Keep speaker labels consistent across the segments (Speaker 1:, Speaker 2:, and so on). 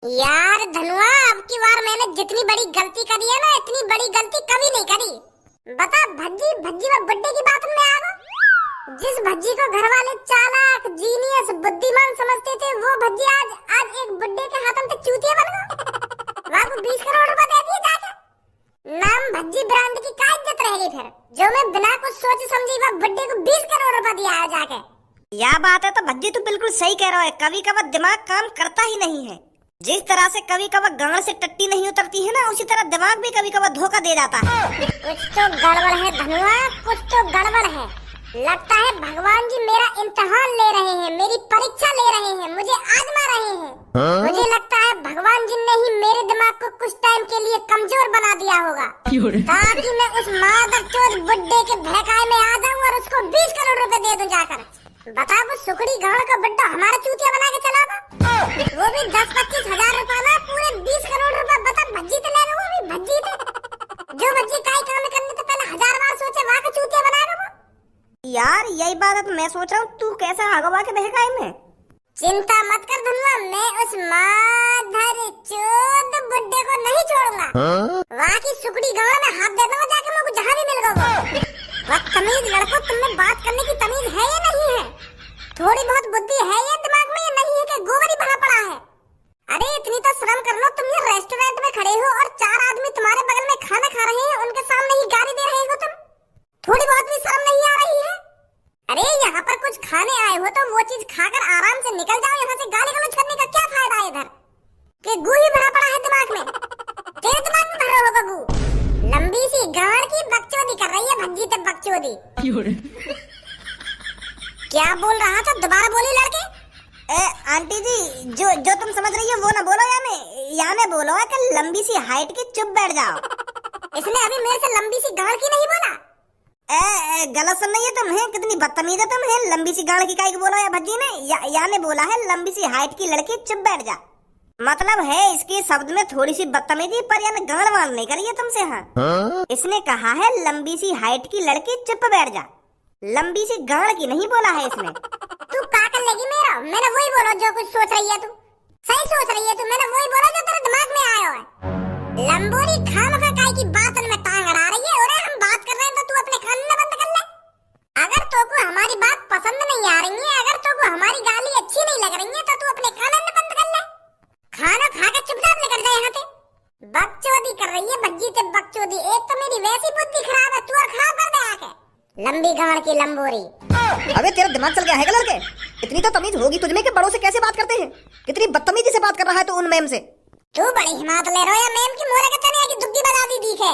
Speaker 1: यार धनुआ, अब की बार मैंने जितनी बड़ी गलती करी है ना, इतनी बड़ी गलती कभी नहीं करी। बता, भज्जी भज्जी में बर्थडे की बात में आ गया। जिस भज्जी को घर वाले चालाक, जीनियस, बुद्धिमान समझते थे, वो भज्जी आज एक बुड्ढे के हाथों से चूतिया बन गया। वहाँ को 20 करोड़ रुपए दे दिए जाके। नाम भज्जी ब्रांड की क्या इज्जत रहेगी फिर, जो मैं बिना कुछ सोचे समझी वह बुड्ढे को 20 करोड़ रुपए दिया है जाके।
Speaker 2: यह बात है तो भज्जी तू बिल्कुल सही कह रहा है। कभी कभी दिमाग काम करता ही नहीं है। जिस तरह से कभी कभी गांड से टट्टी नहीं उतरती है ना, उसी तरह दिमाग भी कभी कभी धोखा दे जाता है।
Speaker 1: कुछ तो गड़बड़ है धनुआ, कुछ तो गड़बड़ है। लगता है भगवान जी मेरा इम्तिहान ले रहे हैं, मेरी परीक्षा ले रहे हैं, मुझे आजमा रहे हैं। मुझे लगता है भगवान जी ने ही मेरे दिमाग को कुछ टाइम के लिए कमजोर बना दिया होगा, ताकि मैं उस मादरचोद बुड्ढे के बहकाए में आ जाऊं और उसको 20 करोड़ रुपए दे दूं जाकर। बता, वो सुकड़ी गांड का बुड्ढा हमारा चूतिया बना के चला था, वो भी 10-25 हजार रुपए ना, पूरे 20 करोड़ रुपए। बता, भज्जी तो ले रहा, वो भी भज्जी थे। जो भज्जी काई काम करने से पहले 1000 बार सोचे, वहाँ का चूतिया बनाएगा वो।
Speaker 2: यार यही बात है तो मैं सोच रहा हूँ तू कैसे भगवा के बहकाए में।
Speaker 1: चिंता मत कर धनुआ, मैं उस मादरचोद बुड्ढे को नहीं छोड़ूंगा। वहाँ की सुकड़ी गांड में हाथ दे दूंगा जाके, मुझे जहाँ भी मिल गया वो। बदतमीज लड़कों, तुमने बात करने की तमीज है या नहीं है? थोड़ी बहुत बुद्धि है ये दिमाग में या नहीं है कि गोबर ही भरा पड़ा है? अरे इतनी तो शर्म कर लो, तुम ये रेस्टोरेंट में खड़े हो और 4 आदमी तुम्हारे बगल में खाना खा रहे हैं, उनके सामने ही गाली दे रहे हो तुम। थोड़ी बहुत भी शर्म नहीं आ रही है? अरे यहाँ पर कुछ खाने आए हो तो वो चीज खाकर आराम से निकल जाओ यहाँ से। गाली गलौज करने का क्या फायदा है इधर, कि गू ही भरा पड़ा है दिमाग में। तेरे दिमाग में भरा होगा गू। लंबी सी गांड की बकचोदी कर रही है भज्जी तक बकचोदी। क्या बोल रहा था, दोबारा बोली लड़के।
Speaker 2: आंटी जी, जो तुम समझ रही हो वो ना बोलो, याने बोलो है कि लंबी सी हाइट की चुप बैठ जाओ।
Speaker 1: इसने अभी मेरे से लंबी सी गांड की नहीं बोला।
Speaker 2: गलत सुन रही है तुम, है कितनी बदतमीज है तुम, है लंबी सी गांड की काई को बोलो या भज्जी ने। याने बोला है लंबी सी हाइट की लड़की चुप बैठ जा। मतलब है इसके शब्द में थोड़ी सी बदतमीजी, पर यानी गांड वांड नहीं करी है तुमसे। हाँ, इसने कहा है लंबी सी हाइट की लड़की चुप बैठ जा, लंबी सी गांड की नहीं बोला है इसने।
Speaker 1: तू क्या कर लेगी मेरा? मैंने वही बोला जो कुछ सोच रही है तू, सही सोच रही है तू। मैंने वही बोला जो तेरे दिमाग में आया है। लंबोरी खामखा काई की बात में टांग अड़ा रही है। और हम बात कर रहे हैं तो तू अपने कान में बंद कर ले। अगर तो को हमारी बात पसंद नहीं आ रही है, अगर तो को हमारी गाली अच्छी नहीं लग रही है, तो तू अपने कान में बंद कर ले। खाना खा के चुपचाप निकल जाए यहाँ से। बकचोदी कर रही है भज्जी ते बकचोदी। एक तो मेरी वैसी बुद्धि खराब है, तू और खराब कर दे आके। लंबी गांड की लंबोरी।
Speaker 2: अबे तेरा दिमाग चल गया है लड़के? इतनी तो तमीज होगी तुझमें कि बड़ों से कैसे बात करते हैं। कितनी बदतमीजी से बात कर रहा है तू उन मैम से।
Speaker 1: तू बड़ी हिम्मत ले रहा है मैम की, मोरे के तने की दुग्गी बजा दी दिखे।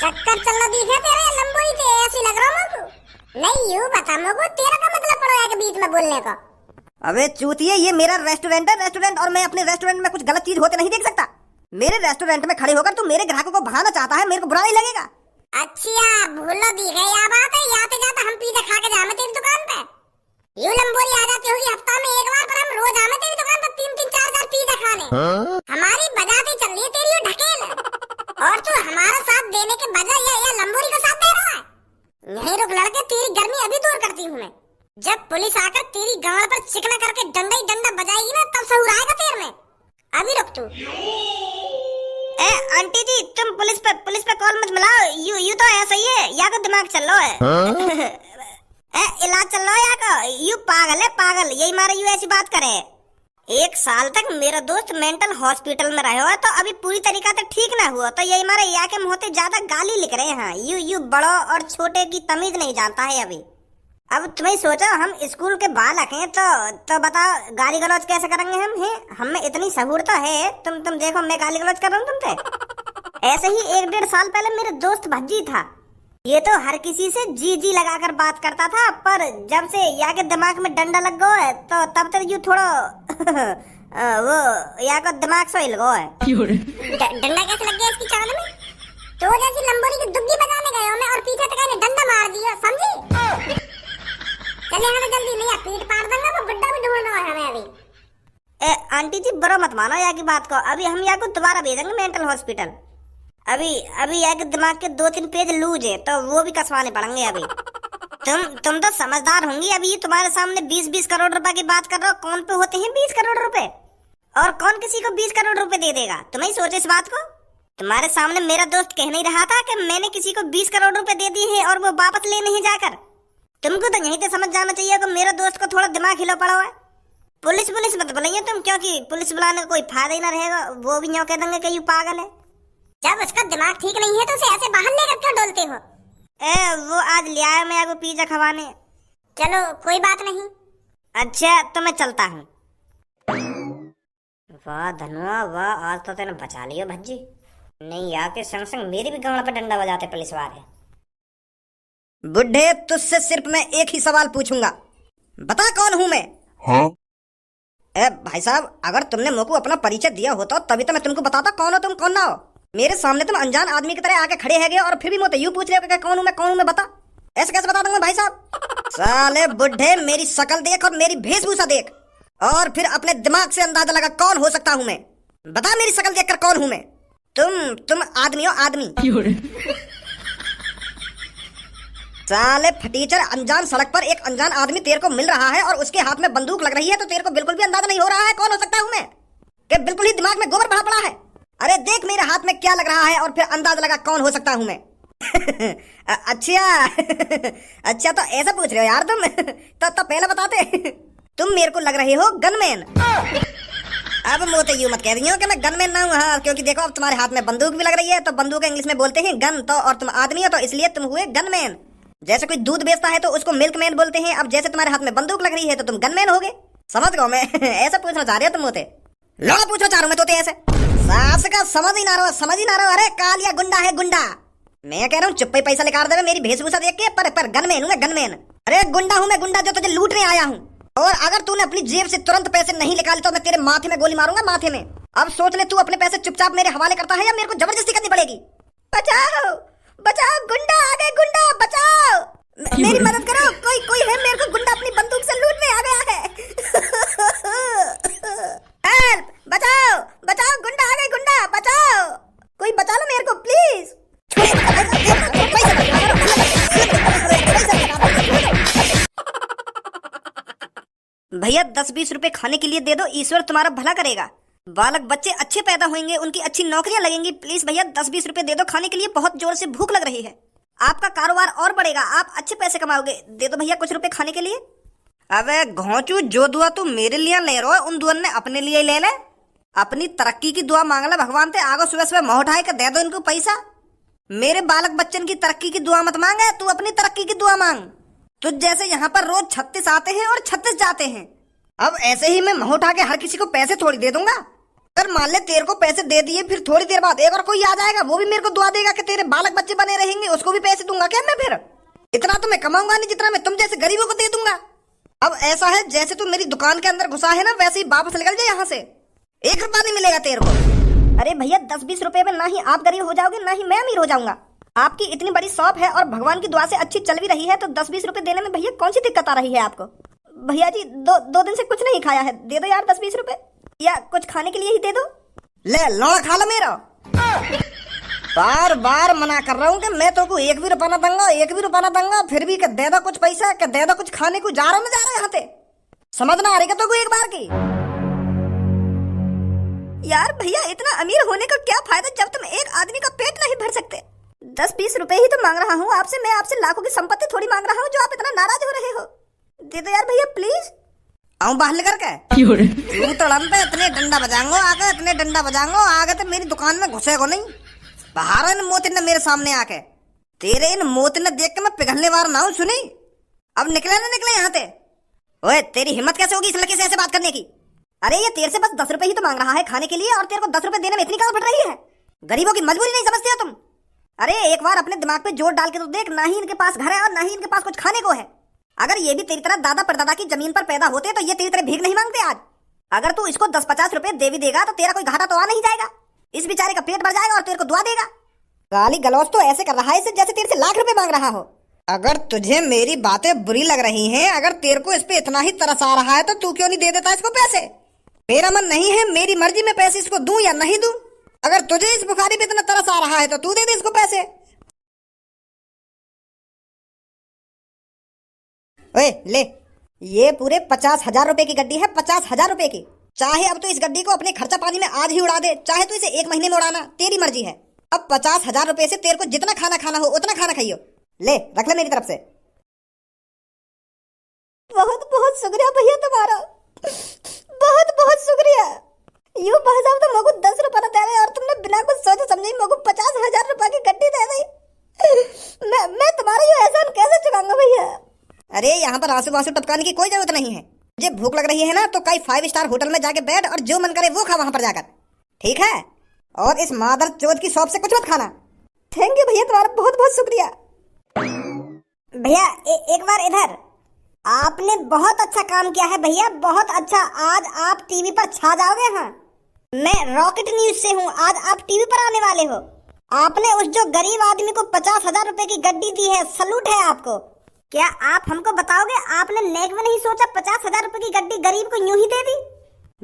Speaker 1: चक्कर चल रहा दिखे तेरे लंबोरी ते, ऐसी लग रहा मुझको। नहीं यूं बता मुझको, तेरा क्या मतलब पड़ा है के बीच में बोलने का?
Speaker 2: अबे चूतिए, ये मेरा रेस्टोरेंट है, रेस्टोरेंट, और मैं अपने रेस्टोरेंट में कुछ गलत चीज होते नहीं देख सकता। मेरे रेस्टोरेंट में खड़े होकर तू मेरे ग्राहकों को भगाना चाहता है, मेरे को बुरा नहीं लगेगा।
Speaker 1: अच्छा भूलो दी गई या बात है। याते जाते हम पिज्जा खा के जामे तेरी दुकान पे। यू लंबोरी आ जाती होगी हफ्ता में एक बार, पर हम रोज आमे तेरी दुकान पे 3-3, 4-4 पिज्जा खाने। हमारी बजाती चल रही है तेरी वो ढकेल, और तू हमारा साथ देने के बजाय या लंबोरी का साथ दे रहा है। यहीं रुक लड़के, तेरी गर्मी अभी दूर करती हूँ मैं। जब पुलिस आकर तेरी गांड पर चिकना करके डंडा ही डंडा बजाएगी ना, तब सहूर आएगा तेरे में। अभी रुक तू।
Speaker 2: आंटी जी, तुम पुलिस पे कॉल मत मिलाओ। यू तो ऐसा ही है, या तो दिमाग चल लो है। इलाज चल रहा है या का? यू पागल है, पागल। यही मारे यू ऐसी बात करे। 1 साल तक मेरा दोस्त मेंटल हॉस्पिटल में रहे हो, तो अभी पूरी तरीका से ठीक ना हुआ, तो यही मारे या के मुँह ज्यादा गाली लिख रहे हैं। यू बड़ों और छोटे की तमीज नहीं जानता है अभी। अब तुम्हें सोचो, हम स्कूल के बालक हैं, तो बताओ गाली गलौज कैसे करेंगे हम? हैं हम में इतनी सहूर तो है। तुम देखो, मैं गाली गलौज कर रहा हूँ तुमसे। ऐसे ही 1-1.5 साल पहले मेरे दोस्त भज्जी था। ये तो हर किसी से जी लगाकर बात करता था, पर जब से या के दिमाग में डंडा लग गया है, तो तब तक यू थोड़ा वो या का दिमाग सो हिल गया है।
Speaker 1: डंडा कैसे लग गया इसकी चाल में? तो जैसी लंबोरी की दुग्गी बजाने गए हो मैं, और पीछे तक आने डंडा मार दिया, समझी? चले हमें जल्दी, नहीं पीठ पाड़ दूंगा, वो बुड्ढा भी ढूंढ रहा है हमें अभी।
Speaker 2: आंटी जी बुरा मत मानो या की बात को। अभी हम या को दोबारा भेजेंगे मेंटल हॉस्पिटल। अभी या के दिमाग के 2-3 पेज लूज है, तो वो भी कसवाने पड़ेंगे अभी। तुम तो समझदार होंगी। अभी तुम्हारे सामने 20-20 करोड़ रुपए की बात कर रहे हो। कौन पे होते हैं 20 करोड़ रुपए? और कौन किसी को 20 करोड़ रुपए दे देगा? तुम ही सोचो इस बात को। तुम्हारे सामने मेरा दोस्त कह नहीं रहा था कि मैंने किसी को 20 करोड़ रुपए दे दिए हैं और वो वापस ले नहीं जाकर। तुमको तो यहीं से समझ जाना चाहिए कि मेरे दोस्त को थोड़ा दिमाग हिला पड़ा हुआ है। पुलिस मत बुलाइए तुम, क्योंकि पुलिस बुलाने का कोई फायदा ही ना रहेगा। वो भी यूं कह देंगे कि यू पागल है।
Speaker 1: जब उसका दिमाग ठीक नहीं है तो उसे ऐसे बाहर लेकर क्यों डोलते हो?
Speaker 2: वो आज ले आया मैं आपको पिज्जा खवाने।
Speaker 1: चलो कोई बात नहीं।
Speaker 2: अच्छा तो मैं चलता हूँ। वाह धनुआ वाह, आज तो तेने बचा लियो भज्जी। नहीं आके संग संग मेरी भी गांड पे डंडा बजाते पुलिस वाले।
Speaker 3: बुड्ढे, तुझसे सिर्फ मैं एक ही सवाल पूछूंगा, बता कौन हूं मैं?
Speaker 4: हाँ?
Speaker 3: भाई साहब, अगर तुमने मेरे को अपना परिचय दिया होता तभी तो मैं तुमको बताता कौन हो तुम कौन ना हो। मेरे सामने तुम अनजान आदमी की तरह आके खड़े हैगे और फिर भी मुझे यूं पूछ रहे हो कि कौन हूं मैं बता। ऐसे कैसे बता दूंगा भाई साहब? साले बुड्ढे, मेरी शक्ल देख और मेरी वेशभूषा देख और फिर अपने दिमाग से अंदाजा लगा कौन हो सकता हूं मैं। बता मेरी शक्ल देखकर कौन हूं मैं? तुम आदमी हो, आदमी। साले फटीचर, अनजान सड़क पर एक अनजान आदमी तेरे को मिल रहा है और उसके हाथ में बंदूक लग रही है तो तेरे को बिल्कुल भी अंदाजा नहीं हो रहा है कौन हो सकता हूं मैं? कि बिल्कुल ही दिमाग में गोबर भरा पड़ा है। अरे देख मेरे हाथ में क्या लग रहा है और फिर अंदाजा लगा कौन हो सकता हूं मैं। अच्छा अच्छा, तो ऐसा पूछ रहे हो यार तुम? तो पहले बताते। तुम मेरे को लग रहे हो गनमैन। अब मोते यूं मत कह रही हो कि मैं गनमैन ना हूँ। हाँ, क्योंकि देखो अब तुम्हारे हाथ में बंदूक भी लग रही है तो बंदूक इंग्लिश में बोलते हैं गन, तो और तुम आदमी हो तो इसलिए तुम हुए गनमैन। जैसे कोई दूध बेचता है तो उसको मिल्कमैन बोलते हैं। अब जैसे तुम्हारे हाथ में बंदूक लग रही है तो तुम गनमैन हो गए। समझ गो मैं। ऐसा पूछना चाह रहे हो तुम मोते? लौड़ा पूछना चाह रहा हूं मैं तोते ऐसे। सास का समझ ही ना रहा। अरे कालिया गुंडा है गुंडा। मैं कह रहा हूँ चुप्पे पैसा निकाल दे मेरी वेशभूषा देख के। पर गनमैन हूँ मैं, गनमैन। अरे गुंडा हूँ मैं, गुंडा जो तुझे लूटने आया हूँ। और अगर तूने अपनी जेब से तुरंत पैसे नहीं निकाले तो मैं तेरे माथे में गोली मारूंगा, माथे में। अब सोच ले, तू अपने पैसे चुपचाप मेरे हवाले करता है या मेरे को जबरदस्ती करनी पड़ेगी? बचाओ बचाओ, गुंडा आ गए, गुंडा बचाओ, मेरी मदद करो। कोई है, मेरे को गुंडा अपनी बंदूक से लूटने आ गया है। हेल्प, बचाओ बचाओ, गुंडा आ गए, गुंडा बचाओ, कोई बचा लो मेरे को प्लीज। भैया 10-20 रुपए खाने के लिए दे दो, ईश्वर तुम्हारा भला करेगा। बालक बच्चे अच्छे पैदा होंगे, उनकी अच्छी नौकरियां लगेंगी। प्लीज भैया 10-20 रुपए दे दो खाने के लिए, बहुत जोर से भूख लग रही है। आपका कारोबार और बढ़ेगा, आप अच्छे पैसे कमाओगे। दे दो भैया कुछ रुपए खाने के लिए। अबे घोंचू, जो दुआ तू मेरे लिए ले रहा है उन दुआ ने अपने लिए ले ले। अपनी तरक्की की दुआ मांग ले भगवान से। आगो सुबह सुबह मोह उठाए के दे दो इनको पैसा। मेरे बालक बच्चन की तरक्की की दुआ मत मांगे, तू अपनी तरक्की की दुआ मांग। तुझ जैसे यहाँ पर रोज 36 आते हैं और 36 जाते हैं। अब ऐसे ही मैं मोह उठा के हर किसी को पैसे थोड़ी दे दूंगा। अगर मान ले तेरे को पैसे दे दिए, फिर थोड़ी देर बाद एक और कोई आ जाएगा, वो भी मेरे को दुआ देगा कि तेरे बालक बच्चे बने रहेंगे, उसको भी पैसे दूंगा क्या मैं? फिर इतना तो मैं कमाऊंगा नहीं जितना मैं तुम जैसे गरीबों को दे दूंगा। अब ऐसा है, जैसे तू मेरी दुकान के अंदर घुसा है ना, वैसे ही वापस निकल जाए यहाँ से। 1 रुपया नहीं मिलेगा तेरे को। अरे भैया 10-20 रुपए में ना ही आप गरीब हो जाओगे ना ही मैं अमीर हो जाऊंगा। आपकी इतनी बड़ी शॉप है और भगवान की दुआ से अच्छी चल भी रही है, तो 10-20 रुपए देने में भैया कौन सी दिक्कत आ रही है आपको? भैया जी दो दिन से कुछ नहीं खाया है, दे दो यार 10-20 रुपए, या कुछ खाने के लिए ही दे दो। ले लौड़ा खा लो मेरा। बार बार मना कर रहा हूँ कि मैं तो को 1 भी रुपया ना दूंगा, 1 भी रुपया ना दूंगा, फिर भी दे दो कुछ पैसा, कि दे दो कुछ खाने को। जा रहा हूँ यहाँ पे, समझना आ रही तो को एक बार की। यार भैया इतना अमीर होने का क्या फायदा जब तुम एक आदमी का पेट नहीं भर सकते। 10-20 रुपए ही तो मांग रहा हूँ आपसे, मैं आपसे लाखों की संपत्ति थोड़ी मांग रहा हूँ जो आप इतना नाराज हो रहे हो। दे दो यार भैया प्लीज। आऊं बाहर लेकर के तू तड़न पे इतने डंडा बजाऊंगा आके, इतने डंडा बजाऊंगा आगे तो मेरी दुकान में घुसेगो नहीं। बाहर इन मोतिन ने मेरे सामने आके, तेरे इन मोतिन ने देख के मैं पिघलने वाला ना हूं। सुनी, अब निकले ना निकले यहाँ से। ओए तेरी हिम्मत कैसे होगी इस लड़के से ऐसे बात करने की? अरे ये तेरे से बस 10 रुपए ही तो मांग रहा है खाने के लिए, और तेरे को 10 रुपए देने में इतनी कहाँ पड़ रही है? गरीबों की मजबूरी नहीं समझते हो तुम? अरे एक बार अपने दिमाग पे जोर डाल के तो देख, ना ही इनके पास घर है और ना ही इनके पास कुछ खाने को है। अगर ये भी तेरी तरह दादा परदादा की जमीन पर पैदा होते तो ये तेरी तरह भीख नहीं मांगते आज। अगर तू इसको 10-50 रुपए दे भी देगा तो तेरा कोई घाटा तो आ नहीं जाएगा। इस बेचारे का पेट भर जाएगा और तेरे को दुआ देगा। गाली गलौज तो ऐसे कर रहा है जैसे तेरे से लाख रुपए मांग रहा हो। अगर तुझे मेरी बातें बुरी लग रही हैं, अगर तेरे को इस पे इतना ही तरस आ रहा है तो तू क्यों नहीं दे देता इसको पैसे? मेरा मन नहीं है, मेरी मर्जी में पैसे इसको दूं या नहीं दूं। अगर तुझे इस बुखारी पे इतना तरस आ रहा है तो तू दे दे इसको पैसे। ओए ले, ये पूरे 50,000 रुपए की गड्डी है, 50,000 रुपए की। चाहे अब तो इस गड्डी को अपने खर्चा पानी में आज ही उड़ा दे, चाहे तो इसे 1 महीने में उड़ाना, तेरी मर्जी है। अब 50,000 रुपए से तेरे को जितना खाना खाना हो उतना खाना खाइयो। ले रख ले मेरी तरफ से। बहुत बहुत शुक्रिया भैया तुम्हारा, बहुत बहुत शुक्रिया। यूं भाई साहब तो मगु 10 रुपए दे रहे और तुमने बिना कुछ सोचे समझे मगु 50,000 रुपए की गड्डी दे दी। मैं तुम्हारा ये एहसान कैसे चुकाऊंगा भैया? अरे यहाँ पर आंसू आंसू टपकाने की कोई जरूरत नहीं है। मुझे भूख लग रही है ना तो कई 5 स्टार होटल में जाके बैठ और जो मन करे वो खा वहां पर जाकर, ठीक है? और इस मादर चोद की शॉप से कुछ मत खाना। थैंक यू भैया, तुम्हारा बहुत बहुत शुक्रिया।
Speaker 2: भैया एक बार इधर। आपने बहुत अच्छा काम किया है भैया, बहुत अच्छा। आज आप टीवी पर छा जाओगे। हाँ, मैं रॉकेट न्यूज से हूँ, आज आप टीवी पर आने वाले हो। आपने उस जो गरीब आदमी को 50,000 रुपए की गड्डी दी है, सलूट है आपको। क्या आप हमको बताओगे, आपने नेक में नहीं सोचा 50,000 रुपए की गड्डी गरीब को यूं ही दे दी?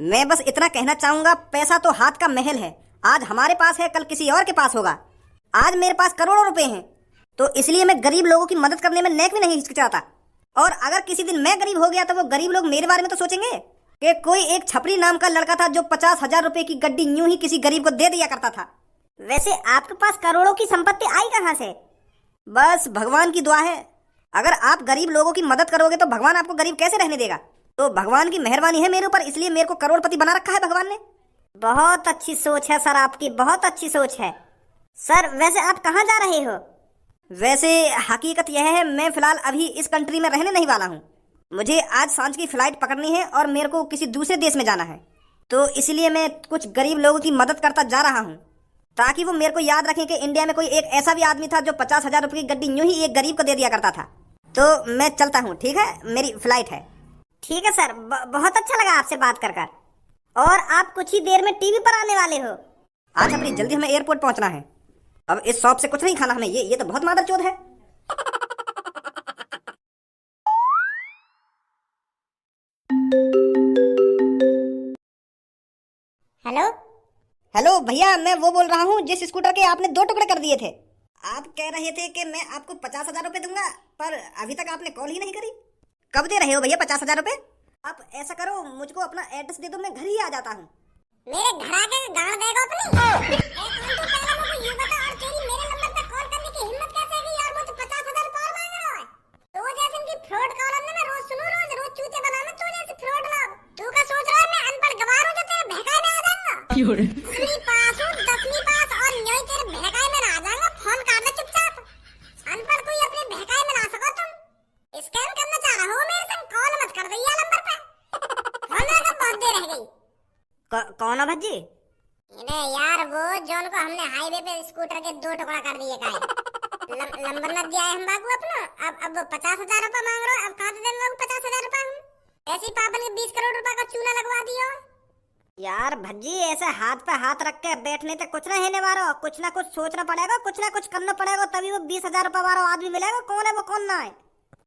Speaker 3: मैं बस इतना कहना चाहूंगा, पैसा तो हाथ का महल है। आज हमारे पास है, कल किसी और के पास होगा। आज मेरे पास करोड़ों रुपए हैं, तो इसलिए मैं गरीब लोगों की मदद करने में नेक में नहीं हिचकिचाता। और अगर किसी दिन मैं गरीब हो गया तो वो गरीब लोग मेरे बारे में तो सोचेंगे कि कोई एक छपरी नाम का लड़का था जो 50,000 रुपए की गड्डी यूं ही किसी गरीब को दे दिया करता था।
Speaker 2: वैसे आपके पास करोड़ों की संपत्ति आई कहाँ से?
Speaker 3: बस भगवान की दुआ है। अगर आप गरीब लोगों की मदद करोगे तो भगवान आपको गरीब कैसे रहने देगा? तो भगवान की मेहरबानी है मेरे ऊपर, इसलिए मेरे को करोड़पति बना रखा है भगवान ने।
Speaker 2: बहुत अच्छी सोच है सर, आपकी बहुत अच्छी सोच है। सर वैसे आप कहाँ जा रहे हो?
Speaker 3: वैसे हकीकत यह है, मैं फिलहाल अभी इस कंट्री में रहने नहीं वाला हूँ। मुझे आज सांझ की फ्लाइट पकड़नी है और मेरे को किसी दूसरे देश में जाना है, तो इसलिए मैं कुछ गरीब लोगों की मदद करता जा रहा हूँ, ताकि वो मेरे को याद रखें कि इंडिया में कोई एक ऐसा भी आदमी था जो 50,000 रुपए की गड्डी यूं ही एक गरीब को दे दिया करता था। तो मैं चलता हूँ, ठीक है? मेरी फ्लाइट है।
Speaker 2: ठीक है सर, बहुत अच्छा लगा आपसे बात कर। और आप कुछ ही देर में टीवी पर आने वाले हो।
Speaker 3: आज अपनी जल्दी हमें एयरपोर्ट पहुंचना है। अब इस शॉप से कुछ नहीं खाना हमें, ये तो बहुत मादरचोद है।
Speaker 1: हेलो
Speaker 3: हेलो भैया, मैं वो बोल रहा हूँ जिस स्कूटर के आपने 2 टुकड़े कर दिए थे। आप कह रहे थे कि मैं आपको 50,000 रुपए दूंगा, पर अभी तक आपने कॉल ही नहीं करी। कब दे रहे हो भैया 50,000 रुपए? आप ऐसा करो, मुझको अपना एड्रेस दे दो, मैं घर ही आ जाता हूँ।
Speaker 1: मेरे घर आके गाड़ देगा अपनी। पहले मुझे ये बता, और तेरी मेरे नंबर पे कॉल करने की हिम्मत कैसे है यार? मुझे 50,000 कॉल मांग रहा है। तो जैसे इनकी फ्रॉड कॉल है, मैं रोज सुनूं, रोज चूते बनाना। तू जैसे फ्रॉड लोग, तू क्या सोच रहा है मैं अनपढ़ गवार हूं जो तेरे बहकाए में आ जाऊंगा? 10वीं पास हूं, 10वीं पास, और न्योय तेरे बहकाए में ना आ जाऊंगा। फोन काट दे चुपचाप। अनपढ़ कोई अपने बहकाए में ना सको तुम। स्कैम करना चाह रहा हो मेरे संग? कॉल मत कर दे यार नंबर पे। फोन लगा, बहुत देर रह गई।
Speaker 3: कौन है भज्जी?
Speaker 1: यार वो जॉन को हमने हाईवे पे स्कूटर के 2 टुकड़ा कर दिए का है। नंबर न दिया है हम बाबू अपना। अब 50,000 रुपए मांग रहे हो। अब कहाँ से देंगे बाबू 50,000 रुपए? हम ऐसी पापन के 20 करोड़ रुपए का चूना लगवा दियो।
Speaker 2: यार भज्जी, ऐसे हाथ पे हाथ रख के बैठने तक कुछ ना होने वाला। कुछ ना कुछ सोचना पड़ेगा, कुछ ना कुछ करना पड़ेगा, तभी वो 20,000 रुपए वाला आदमी मिलेगा। कौन है वो, कौन ना है?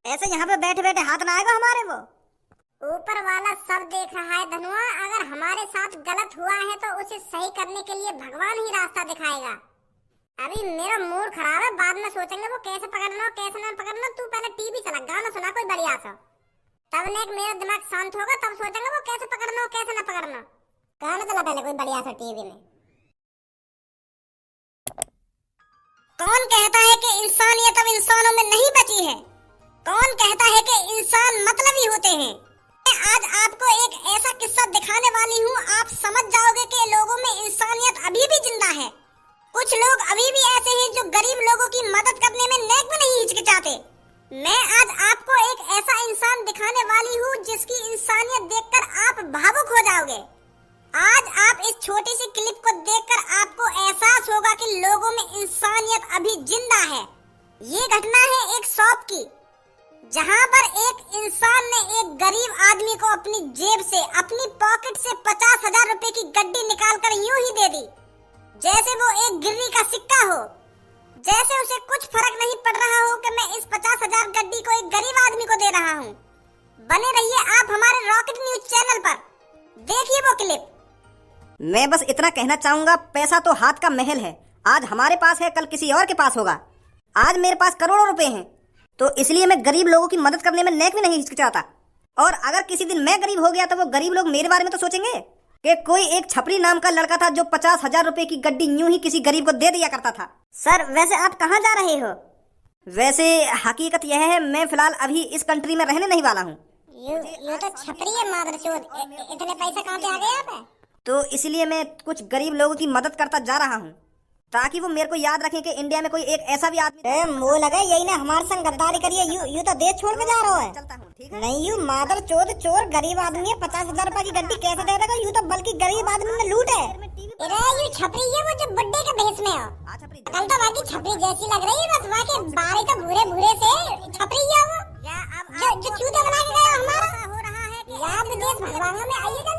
Speaker 2: ऐसे यहाँ पे बैठे बैठे हाथ ना आएगा हमारे। वो
Speaker 1: ऊपर वाला सब देख रहा है धनुआ। अगर हमारे साथ गलत हुआ है तो उसे सही करने के लिए भगवान ही रास्ता दिखाएगा। अभी मेरा मूड खराब है, बाद में सोचेंगे वो कैसे पकड़ना कैसे ना पकड़ना। तू पहले टीवी चला, गाना सुना कोई बढ़िया सा, तब ने मेरा दिमाग शांत होगा, तब सोचेंगे वो कैसे पकड़ना कैसे ना पकड़ना। गाना चला पहले कोई बढ़िया सा टीवी में।
Speaker 2: कौन कहता है कि इंसानियत अब इंसानों में नहीं बची है? कौन कहता है कि इंसान मतलबी होते हैं? मैं आज आपको एक ऐसा किस्सा दिखाने वाली हूँ, आप समझ जाओगे कि लोगों में इंसानियत अभी भी जिंदा है। कुछ लोग अभी भी ऐसे हैं जो गरीब लोगों की मदद करने में नेक में नहीं हिचकिचाते। मैं आज आपको एक ऐसा इंसान दिखाने वाली हूँ जिसकी इंसानियत देखकर आप भावुक हो जाओगे। आज आप इस छोटी सी क्लिप को देखकर आपको एहसास होगा कि लोगों में इंसानियत अभी जिंदा है। ये घटना है एक शॉप की, जहां पर एक इंसान ने एक गरीब आदमी को अपनी जेब से, अपनी पॉकेट से 50,000 रुपए की गड्डी निकालकर यूं ही दे दी, जैसे वो एक गिर्री का सिक्का हो। जैसे उसे कुछ फर्क नहीं पड़ रहा हो कि मैं इस 50,000 गड्डी को एक गरीब आदमी को दे रहा हूँ। बने रहिए आप हमारे रॉकेट न्यूज चैनल पर, देखिए वो क्लिप।
Speaker 3: मैं बस इतना कहना चाहूंगा, पैसा तो हाथ का महल है। आज हमारे पास है, कल किसी और के पास होगा। आज मेरे पास करोड़ों रुपए हैं, तो इसलिए मैं गरीब लोगों की मदद करने में नेक में नहीं हिचकिचाता। और अगर किसी दिन मैं गरीब हो गया तो वो गरीब लोग मेरे बारे में तो सोचेंगे कि कोई एक छपरी नाम का लड़का था जो 50,000 रुपए की गड्डी यूं ही किसी गरीब को दे दिया करता था।
Speaker 2: सर वैसे आप कहाँ जा रहे हो?
Speaker 3: वैसे हकीकत यह है मैं फिलहाल अभी इस कंट्री में रहने नहीं वाला हूँ,
Speaker 1: ये तो छपरी है मादरचोद। इतने पैसे कहाँ से आ गए आप?
Speaker 3: तो इसलिए मैं कुछ गरीब लोगों की मदद करता जा रहा हूँ ताकि वो मेरे को याद रखें कि इंडिया में कोई एक ऐसा भी आदमी
Speaker 2: मुँह लगा यही ना हमारे संग गद्दारी करिए। यू तो देश छोड़ के जा रहा है।
Speaker 3: चलता हूँ, ठीक है?
Speaker 2: नहीं यू मादर चोद चोर गरीब आदमी है, 50,000 रुपए की गड्डी कैसे दे देगा? यू तो बल्कि गरीब आदमी ने लूट है।
Speaker 1: अरे ये छपरी है वो जो बुड्ढे के भेष में हो। कल तो बाकी छपरी जैसी लग रही है, बस वहाँ के बाल तो भूरे भूरे से छपरी है वो जो चूते बना के गया हमारा। याद देश भगवान में आइएगा।